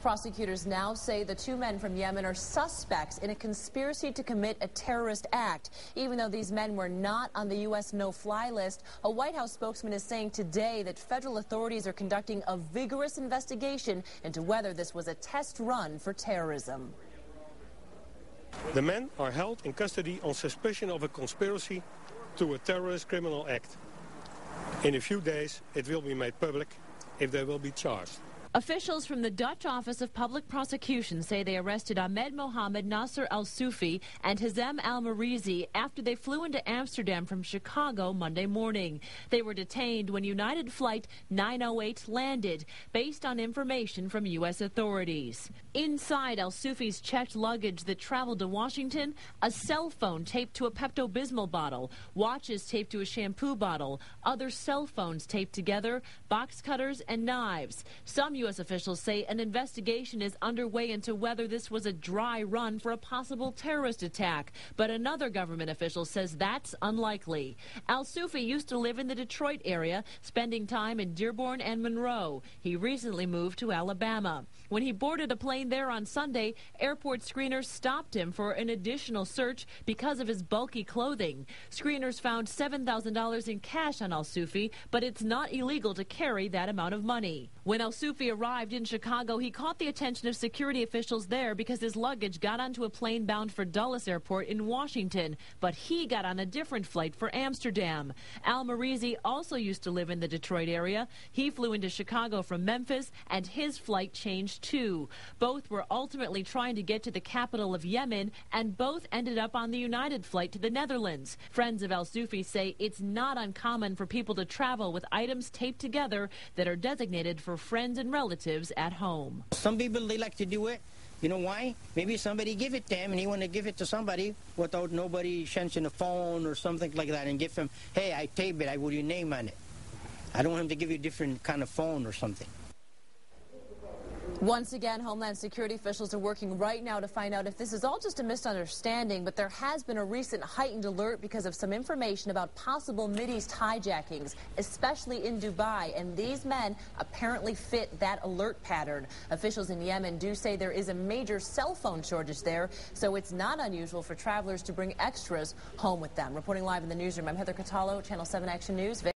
Prosecutors now say the two men from Yemen are suspects in a conspiracy to commit a terrorist act. Even though these men were not on the U.S. no-fly list, a White House spokesman is saying today that federal authorities are conducting a vigorous investigation into whether this was a test run for terrorism. The men are held in custody on suspicion of a conspiracy to a terrorist criminal act. In a few days, it will be made public if they will be charged. Officials from the Dutch Office of Public Prosecution say they arrested Ahmed Mohamed Nasser al-Sufi and Hizam al-Marizi after they flew into Amsterdam from Chicago Monday morning. They were detained when United Flight 908 landed, based on information from U.S. authorities. Inside al-Sufi's checked luggage that traveled to Washington, a cell phone taped to a Pepto-Bismol bottle, watches taped to a shampoo bottle, other cell phones taped together, box cutters, and knives. Some U.S. officials say an investigation is underway into whether this was a dry run for a possible terrorist attack, but another government official says that's unlikely. Al-Sufi used to live in the Detroit area, spending time in Dearborn and Monroe. He recently moved to Alabama. When he boarded a plane there on Sunday, airport screeners stopped him for an additional search because of his bulky clothing. Screeners found $7,000 in cash on Al-Sufi, but it's not illegal to carry that amount of money. When Al-Sufi arrived in Chicago, he caught the attention of security officials there because his luggage got onto a plane bound for Dulles Airport in Washington, but he got on a different flight for Amsterdam. Al-Marizi also used to live in the Detroit area. He flew into Chicago from Memphis, and his flight changed too. Both were ultimately trying to get to the capital of Yemen, and both ended up on the United flight to the Netherlands. Friends of Al-Sufi say it's not uncommon for people to travel with items taped together that are designated for friends and relatives at home. Some people, they like to do it. You know why? Maybe somebody give it to him and he want to give it to somebody without nobody sensing a phone or something like that and give him, hey, I tape it, I put your name on it. I don't want him to give you a different kind of phone or something. Once again, Homeland Security officials are working right now to find out if this is all just a misunderstanding, but there has been a recent heightened alert because of some information about possible Mideast hijackings, especially in Dubai, and these men apparently fit that alert pattern. Officials in Yemen do say there is a major cell phone shortage there, so it's not unusual for travelers to bring extras home with them. Reporting live in the newsroom, I'm Heather Catallo, Channel 7 Action News.